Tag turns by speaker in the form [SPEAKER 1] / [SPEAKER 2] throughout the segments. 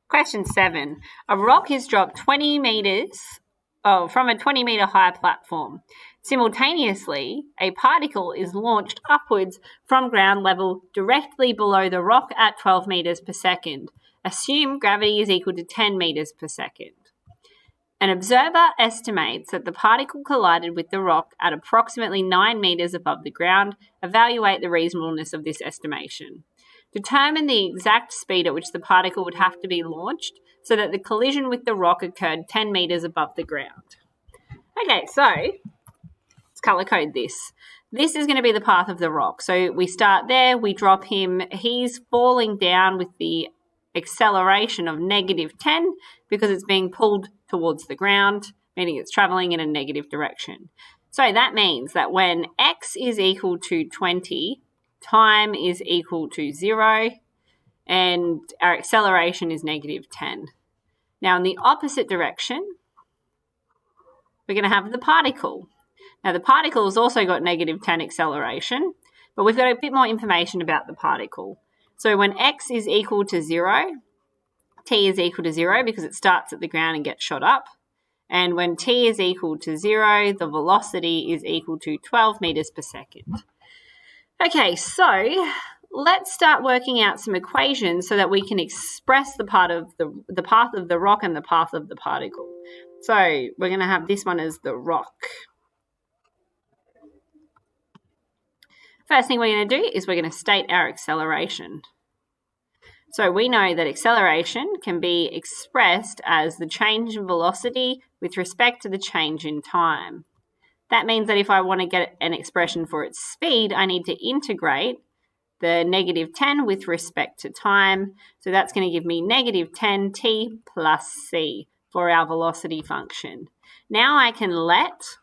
[SPEAKER 1] Question 7. A rock is dropped 20 metres from a 20-metre high platform. Simultaneously, a particle is launched upwards from ground level directly below the rock at 12 metres per second. Assume gravity is equal to 10 metres per second. An observer estimates that the particle collided with the rock at approximately 9 metres above the ground. Evaluate the reasonableness of this estimation. Determine the exact speed at which the particle would have to be launched so that the collision with the rock occurred 10 metres above the ground. Okay, so let's colour code this. This is going to be the path of the rock. So we start there, we drop him. He's falling down with the acceleration of -10 because it's being pulled towards the ground, meaning it's travelling in a negative direction. So that means that when x is equal to 20, time is equal to 0, and our acceleration is -10. Now, in the opposite direction, we're going to have the particle. Now, the particle has also got -10 acceleration, but we've got a bit more information about the particle. So when x is equal to 0, t is equal to 0 because it starts at the ground and gets shot up. And when t is equal to 0, the velocity is equal to 12 metres per second. Okay, so let's start working out some equations so that we can express the path of the rock and the path of the particle. So we're going to have this one as the rock. First thing we're going to do is we're going to state our acceleration. So we know that acceleration can be expressed as the change in velocity with respect to the change in time. That means that if I want to get an expression for its speed, I need to integrate the -10 with respect to time. So that's going to give me -10t plus c for our velocity function. Now I can let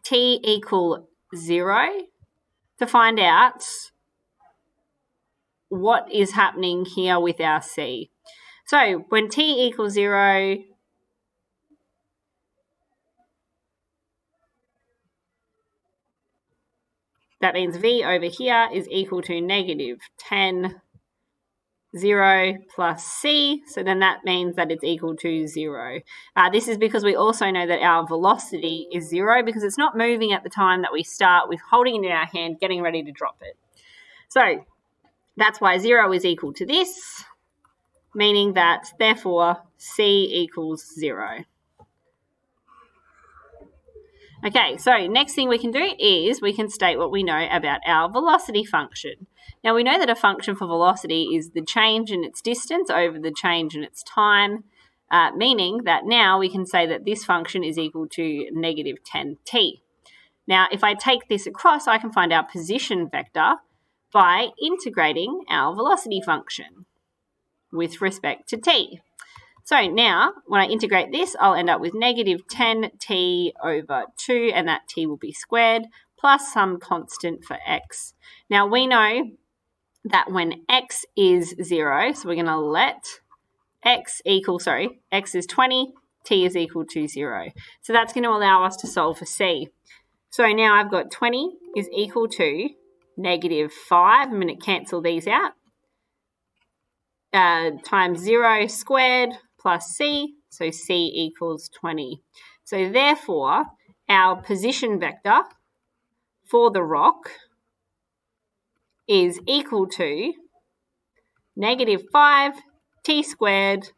[SPEAKER 1] t equal 0 to find out what is happening here with our c. So when t equals 0, that means v over here is equal to -10, 0 plus c. So then that means that it's equal to 0. This is because we also know that our velocity is 0 because it's not moving at the time that we start with holding it in our hand, getting ready to drop it. So that's why 0 is equal to this, meaning that therefore c equals 0. Okay, so next thing we can do is we can state what we know about our velocity function. Now, we know that a function for velocity is the change in its distance over the change in its time, meaning that now we can say that this function is equal to -10t. Now, if I take this across, I can find our position vector by integrating our velocity function with respect to t. So now, when I integrate this, I'll end up with -10t over 2, and that t will be squared, plus some constant for x. Now, we know that when x is 0, so we're going to let x is 20, t is equal to 0. So that's going to allow us to solve for c. So now I've got 20 is equal to -5. I'm going to cancel these out. Times 0 squared plus c, so c equals 20. So therefore, our position vector for the rock is equal to -5 t squared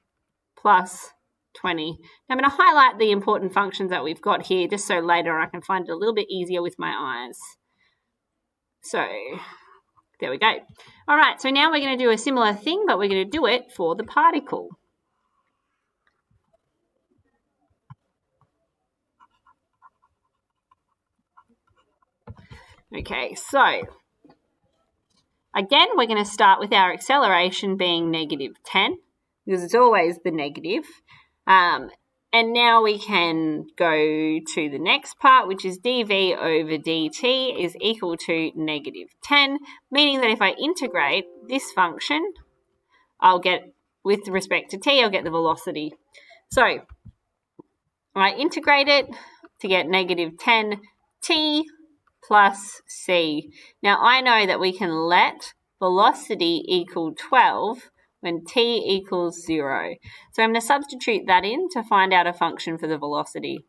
[SPEAKER 1] plus 20. Now I'm going to highlight the important functions that we've got here just so later I can find it a little bit easier with my eyes. So there we go. All right, so now we're going to do a similar thing, but we're going to do it for the particle. Okay, so again, we're going to start with our acceleration being -10, because it's always the negative. And now we can go to the next part, which is dv over dt is equal to -10, meaning that if I integrate this function, I'll get, with respect to t, I'll get the velocity. So I integrate it to get -10t plus c. Now I know that we can let velocity equal 12 when t equals 0. So I'm going to substitute that in to find out a function for the velocity.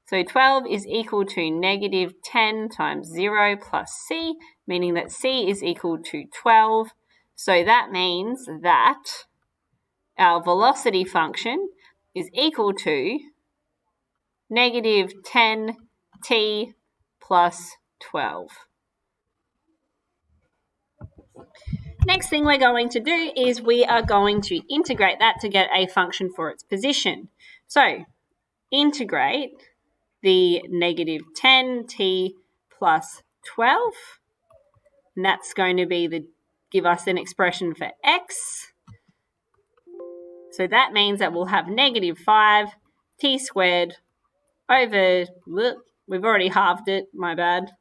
[SPEAKER 1] So 12 is equal to negative 10 times 0 plus c, meaning that c is equal to 12. So that means that our velocity function is equal to negative 10t plus 12. Next thing we're going to do is we are going to integrate that to get a function for its position. So integrate the negative 10t plus 12, and that's going to give us an expression for x. So that means that we'll have negative 5t squared over, we've already halved it, my bad,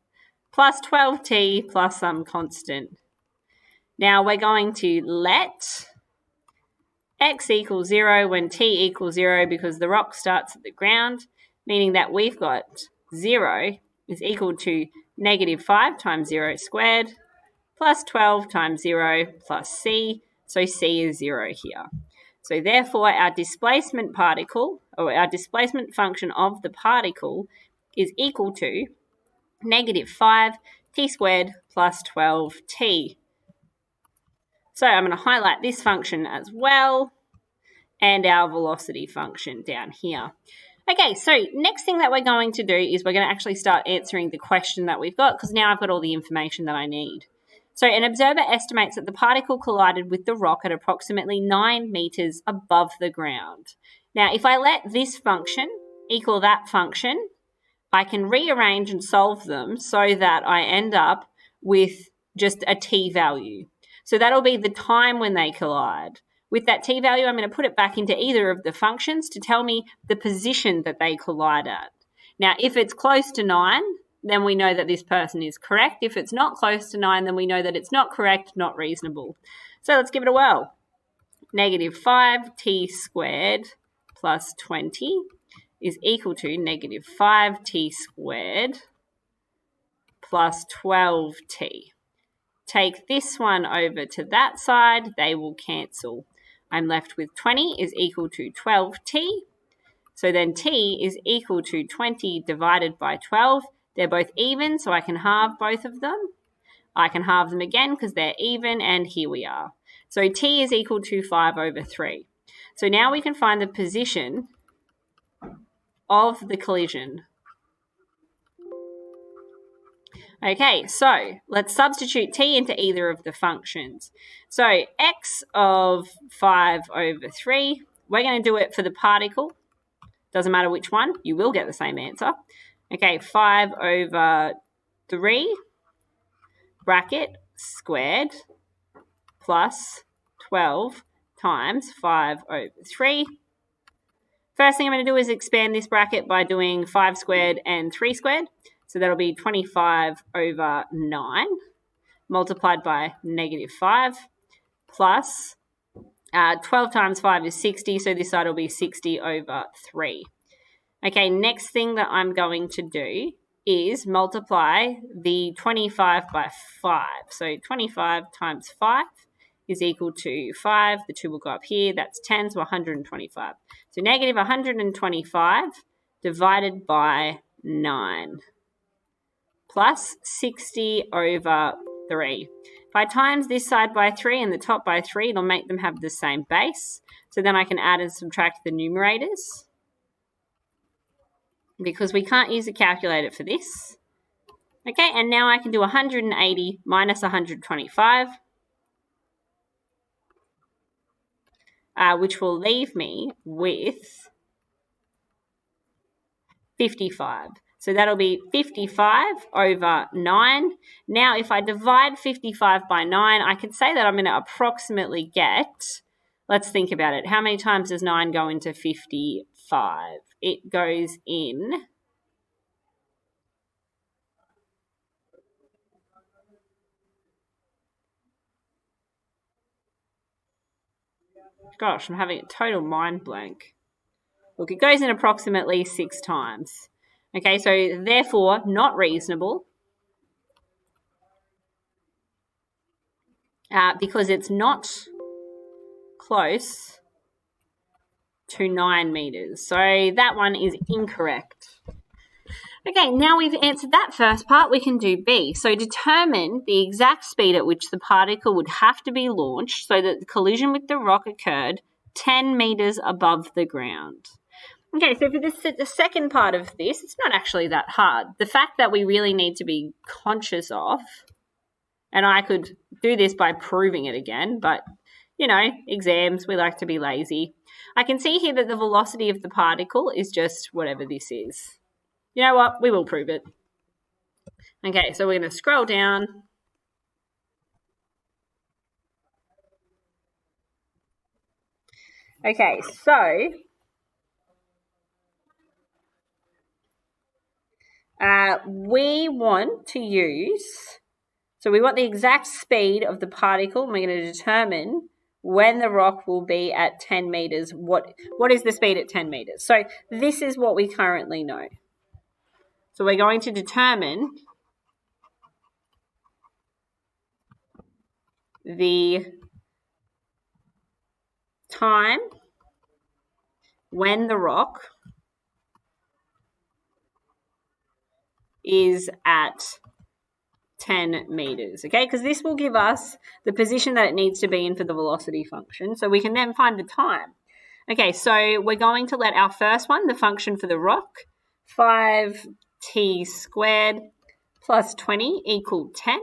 [SPEAKER 1] plus 12t plus some constant. Now we're going to let x equals 0 when t equals 0 because the rock starts at the ground, meaning that we've got 0 is equal to negative 5 times 0 squared plus 12 times 0 plus c, so c is 0 here. So therefore our displacement particle, or our displacement function of the particle is equal to negative 5t squared plus 12t. So I'm going to highlight this function as well and our velocity function down here. Okay, so next thing that we're going to do is we're going to actually start answering the question that we've got because now I've got all the information that I need. So an observer estimates that the particle collided with the rock at approximately 9 meters above the ground. Now, if I let this function equal that function, I can rearrange and solve them so that I end up with just a t value. So that'll be the time when they collide. With that t value, I'm going to put it back into either of the functions to tell me the position that they collide at. Now, if it's close to 9, then we know that this person is correct. If it's not close to 9, then we know that it's not correct, not reasonable. So let's give it a whirl. Negative 5t squared plus 20 is equal to negative 5t squared plus 12t. Take this one over to that side, they will cancel. I'm left with 20 is equal to 12t. So then t is equal to 20 divided by 12. They're both even, so I can halve both of them. I can halve them again because they're even, and here we are. So t is equal to 5 over 3. So now we can find the position of the collision. Okay, so let's substitute t into either of the functions. So x of 5 over 3, we're going to do it for the particle. Doesn't matter which one, you will get the same answer. Okay, 5 over 3, bracket, squared, plus 12 times 5 over 3. First thing I'm going to do is expand this bracket by doing 5 squared and 3 squared. So that'll be 25 over 9 multiplied by negative 5 plus 12 times 5 is 60, so this side will be 60 over 3. Okay, next thing that I'm going to do is multiply the 25 by 5. So 25 times 5 is equal to 5. The 2 will go up here. That's 10, so 125. So negative 125 divided by 9 plus 60 over 3. If I times this side by 3 and the top by 3, it'll make them have the same base. So then I can add and subtract the numerators because we can't use a calculator for this. Okay, and now I can do 180 minus 125, which will leave me with 55. So that'll be 55 over 9. Now, if I divide 55 by 9, I can say that I'm going to approximately get, let's think about it. How many times does 9 go into 55? It goes in gosh, I'm having a total mind blank. Look, it goes in approximately 6 times. Okay, so therefore not reasonable because it's not close to 9 meters. So that one is incorrect. Okay, now we've answered that first part, we can do B. So determine the exact speed at which the particle would have to be launched so that the collision with the rock occurred 10 meters above the ground. Okay, so for the second part of this, it's not actually that hard. The fact that we really need to be conscious of, and I could do this by proving it again, but, you know, exams, we like to be lazy. I can see here that the velocity of the particle is just whatever this is. You know what? We will prove it. Okay, so we're going to scroll down. Okay, so we want to use, so we want the exact speed of the particle, and we're going to determine when the rock will be at 10 meters. What is the speed at 10 meters? So this is what we currently know. So we're going to determine the time when the rock is at 10 meters, okay? Because this will give us the position that it needs to be in for the velocity function, so we can then find the time. Okay, so we're going to let our first one, the function for the rock, 5t squared plus 20 equal 10.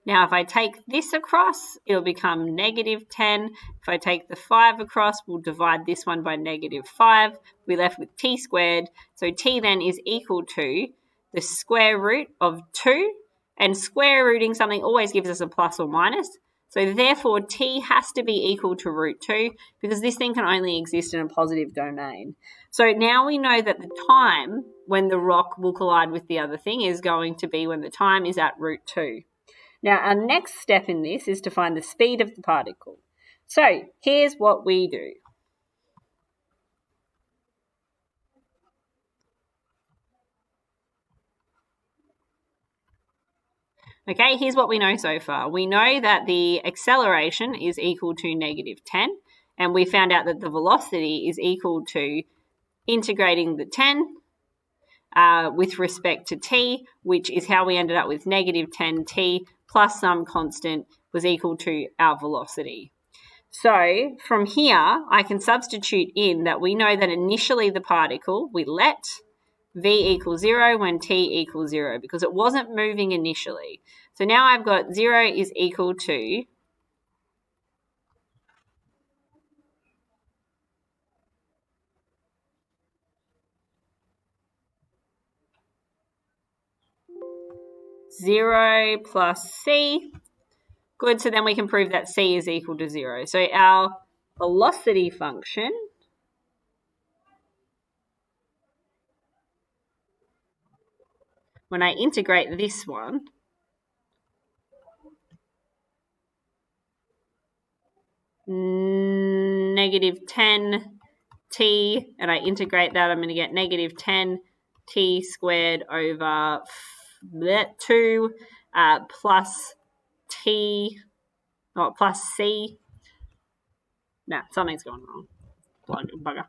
[SPEAKER 1] Now, if I take this across, it'll become negative 10. If I take the 5 across, we'll divide this one by negative 5. We're left with t squared. So t then is equal to the square root of 2. And square rooting something always gives us a plus or minus. So therefore, t has to be equal to root 2 because this thing can only exist in a positive domain. So now we know that the time when the rock will collide with the other thing is going to be when the time is at root 2. Now, our next step in this is to find the speed of the particle. So here's what we do. Okay, here's what we know so far. We know that the acceleration is equal to negative 10, and we found out that the velocity is equal to integrating the 10 with respect to t, which is how we ended up with negative 10t plus some constant was equal to our velocity. So from here, I can substitute in that we know that initially the particle, we let v equals 0 when t equals 0 because it wasn't moving initially. So now I've got 0 is equal to zero plus c. Good, so then we can prove that c is equal to 0. So our velocity function when I integrate this one, negative 10t, and I integrate that, I'm going to get negative 10t squared over 2 plus t, plus c. No, something's going wrong. Bugger.